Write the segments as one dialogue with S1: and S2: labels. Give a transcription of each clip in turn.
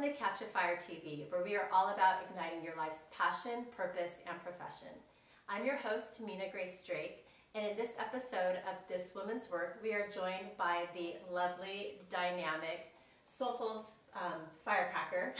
S1: Welcome to Catch a Fire TV, where we are all about igniting your life's passion, purpose, and profession. I'm your host, Mina Grace Drake, and in this episode of This Woman's Work, we are joined by the lovely, dynamic, soulful firecracker,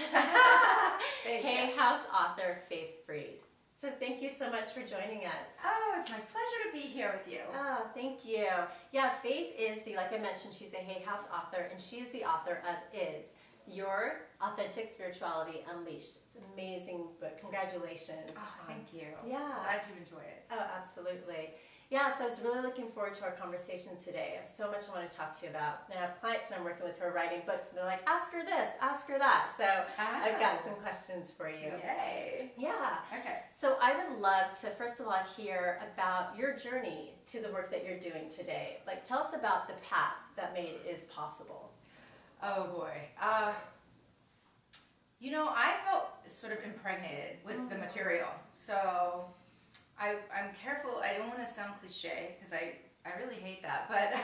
S1: Hay House author, Faith Freed. So thank you so much for joining us.
S2: Oh, it's my pleasure to be here with you.
S1: Oh, thank you. Yeah, Faith is like I mentioned, she's a Hay House author, and she is the author of Is Your Authentic Spirituality Unleashed. It's an amazing book. Congratulations.
S2: Oh, thank you.
S1: Yeah.
S2: Glad you enjoy it.
S1: Oh, absolutely. Yeah, so I was really looking forward to our conversation today. I have so much I want to talk to you about. And I have clients and I'm working with who are writing books, and they're like, ask her this, ask her that. So I've got some questions for you.
S2: Yay.
S1: Yeah.
S2: Okay.
S1: So I would love to, first of all, hear about your journey to the work that you're doing today. Like, tell us about the path that made Is possible.
S2: Oh, boy. I felt sort of impregnated with the material. So I'm careful. I don't want to sound cliche because I really hate that. But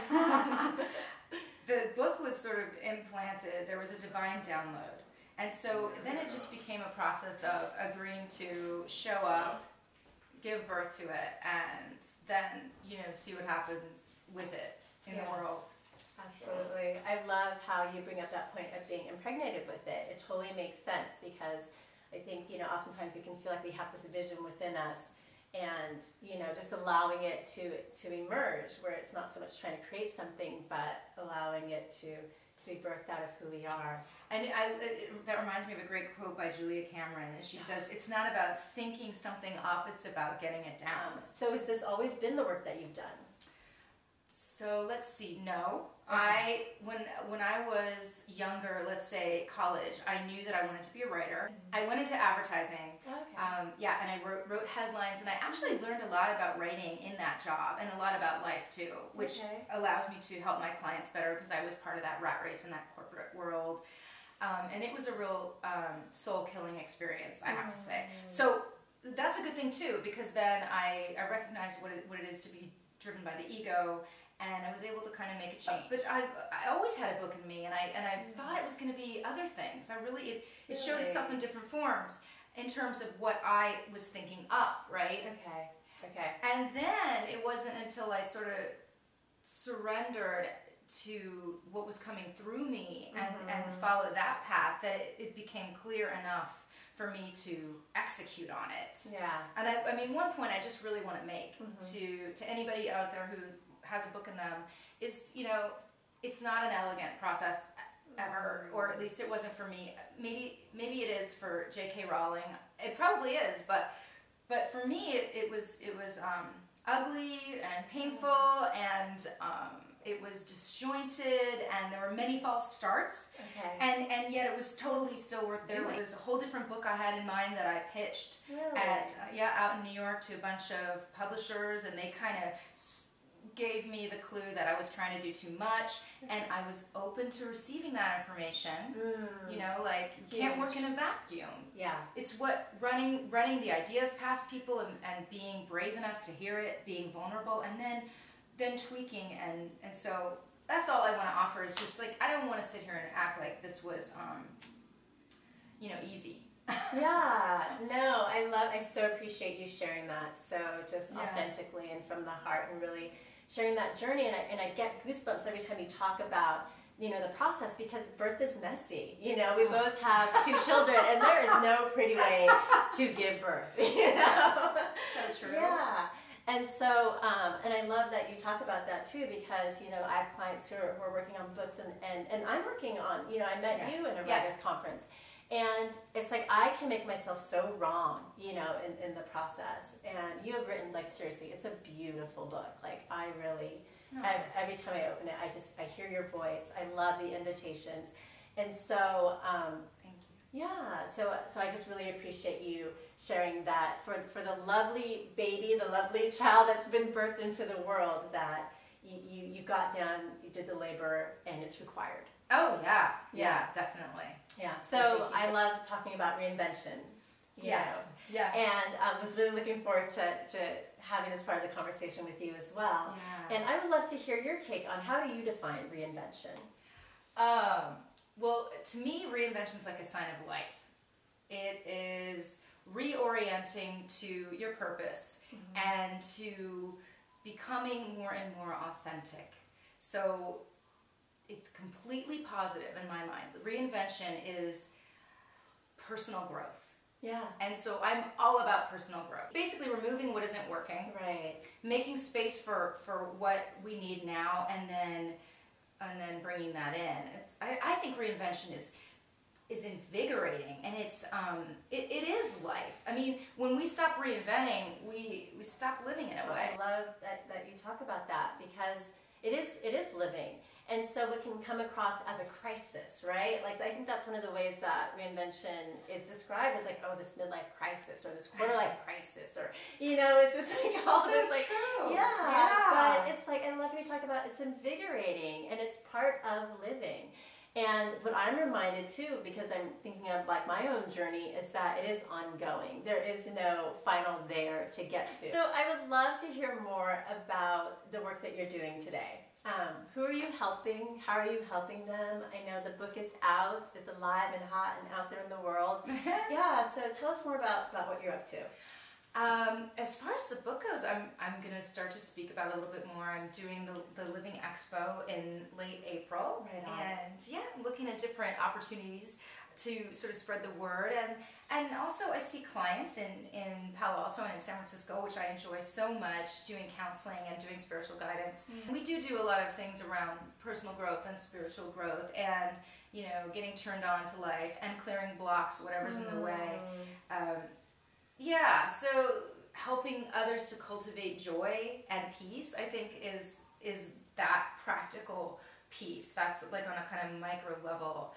S2: the book was sort of implanted. There was a divine download. And so then it just became a process of agreeing to show up, give birth to it, and then, see what happens with it in the world.
S1: Absolutely. I love how you bring up that point of being impregnated with it. It totally makes sense because I think, oftentimes we can feel like we have this vision within us and, just allowing it to emerge where it's not so much trying to create something, but allowing it to be birthed out of who we are.
S2: And that reminds me of a great quote by Julia Cameron, and she says, it's not about thinking something up, it's about getting it down.
S1: So has this always been the work that you've done?
S2: So let's see, no. Okay. When I was younger, let's say college, I knew that I wanted to be a writer. I went into advertising, and I wrote headlines, and I actually learned a lot about writing in that job, and a lot about life too, which allows me to help my clients better because I was part of that rat race in that corporate world. And it was a real soul-killing experience, I have to say. So that's a good thing too, because then I recognized what it is to be driven by the ego, and I was able to kind of make a change. But I always had a book in me, and I thought it was going to be other things. It showed itself in different forms in terms of what I was thinking up, right?
S1: Okay.
S2: And then it wasn't until I sort of surrendered to what was coming through me and followed that path that it became clear enough for me to execute on it.
S1: Yeah.
S2: And at one point I just really want to make to anybody out there who has a book in them is, it's not an elegant process ever, or at least it wasn't for me. Maybe it is for J.K. Rowling. It probably is, but for me it was ugly and painful, and it was disjointed, and there were many false starts, and yet it was totally still worth doing. It was a whole different book I had in mind that I pitched out in New York to a bunch of publishers, and they kind of gave me the clue that I was trying to do too much, and I was open to receiving that information. You can't work in a vacuum.
S1: Yeah.
S2: It's what running the ideas past people and being brave enough to hear it, being vulnerable, and then tweaking, and so that's all I want to offer is just I don't want to sit here and act like this was easy.
S1: Yeah, no, I so appreciate you sharing that so just authentically and from the heart, and really sharing that journey, and I get goosebumps every time you talk about the process, because birth is messy. We both have 2 children, and there is no pretty way to give birth.
S2: So true.
S1: Yeah. And so, and I love that you talk about that too, because, I have clients who are working on books, and I'm working on, I met you in a writer's conference, and it's like I can make myself so wrong, in the process, and you have written, seriously, it's a beautiful book. I really, every time I open it, I hear your voice. I love the invitations, and so,
S2: thank you.
S1: Yeah, so I just really appreciate you sharing that for the lovely baby, the lovely child that's been birthed into the world, that you got down, you did the labor, and it's required.
S2: Oh, yeah, definitely.
S1: Yeah, so I love talking about reinvention.
S2: Yes.
S1: And I was really looking forward to having this part of the conversation with you as well.
S2: Yeah.
S1: And I would love to hear your take on how do you define reinvention?
S2: Well, to me, reinvention is like a sign of life. It is reorienting to your purpose and to becoming more and more authentic. So it's completely positive in my mind. Reinvention is personal growth.
S1: Yeah.
S2: And so I'm all about personal growth. Basically removing what isn't working.
S1: Right.
S2: Making space for what we need now, and then bringing that in. I think reinvention is invigorating, and it is life. I mean, when we stop reinventing, we stop living in a way.
S1: I love that you talk about that, because it is living. And so it can come across as a crisis, right? Like, I think that's one of the ways that reinvention is described as, like, oh, this midlife crisis or this quarter life crisis, or, it's just like all
S2: so
S1: this, like,
S2: true.
S1: yeah. But it's like, I love how you talk about it's invigorating and it's part of living. And what I'm reminded too, because I'm thinking of like my own journey, is that it is ongoing. There is no final there to get to. So I would love to hear more about the work that you're doing today. Who are you helping? How are you helping them? I know the book is out. It's alive and hot and out there in the world. Yeah, so tell us more about what you're up to.
S2: As far as the book goes, I'm going to start to speak about it a little bit more. I'm doing the Living Expo in late April.
S1: Right on.
S2: And yeah, I'm looking at different opportunities to sort of spread the word. And also I see clients in Palo Alto and in San Francisco, which I enjoy so much, doing counseling and doing spiritual guidance. We do a lot of things around personal growth and spiritual growth, and getting turned on to life and clearing blocks, whatever's in the way. Yeah, so helping others to cultivate joy and peace, I think, is that practical piece. That's like on a kind of micro level,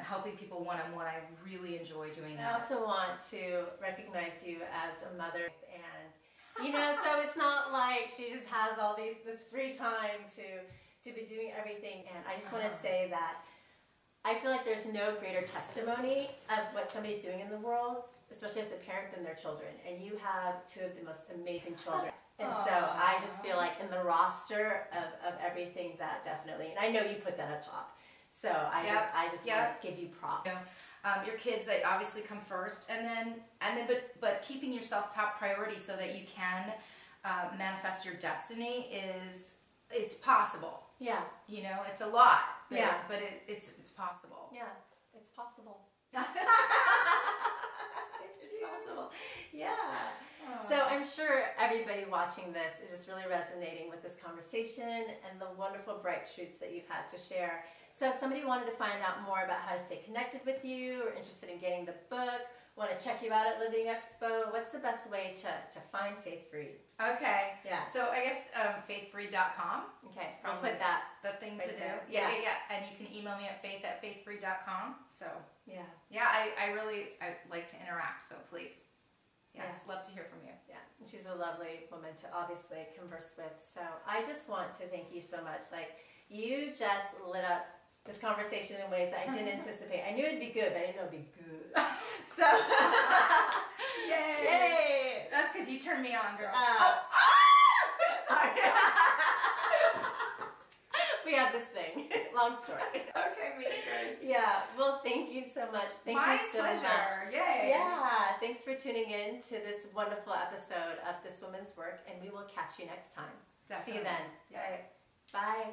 S2: helping people one-on-one. I really enjoy doing that.
S1: I also want to recognize you as a mother, and so it's not like she just has all this free time to be doing everything. And I just want to say that I feel like there's no greater testimony of what somebody's doing in the world, especially as a parent, than their children. And you have two of the most amazing children. And so I just feel like in the roster of everything, that definitely, and I know you put that up top. So I just want to give you props.
S2: Your kids, they obviously come first, but keeping yourself top priority so that you can manifest your destiny it's possible.
S1: Yeah.
S2: It's a lot. But
S1: yeah.
S2: But it's possible.
S1: Yeah, it's possible. It's possible. Yeah. So I'm sure everybody watching this is just really resonating with this conversation and the wonderful bright truths that you've had to share. So if somebody wanted to find out more about how to stay connected with you, or interested in getting the book, want to check you out at Living Expo, what's the best way to find Faith Free?
S2: Okay.
S1: Yeah.
S2: So I guess faithfree.com.
S1: Okay. I'll put that.
S2: The thing
S1: right
S2: to do.
S1: there.
S2: Yeah. And you can email me at faith@faithfree.com. So
S1: yeah.
S2: Yeah, I like to interact, so please. Yes, love to hear from you.
S1: Yeah, and she's a lovely woman to obviously converse with. So I just want to thank you so much. Like, you just lit up this conversation in ways that I didn't anticipate. I knew it'd be good, but I didn't know it'd be good. So,
S2: yay!
S1: Yay!
S2: That's because you turned me on, girl.
S1: Sorry. We have this thing. Long story.
S2: Okay, me guys.
S1: Yeah. Well, thank you so much. Thank you so
S2: pleasure.
S1: much.
S2: Yay.
S1: Yeah. Thanks for tuning in to this wonderful episode of This Woman's Work, and we will catch you next time.
S2: Definitely.
S1: See you then.
S2: Yeah.
S1: Bye.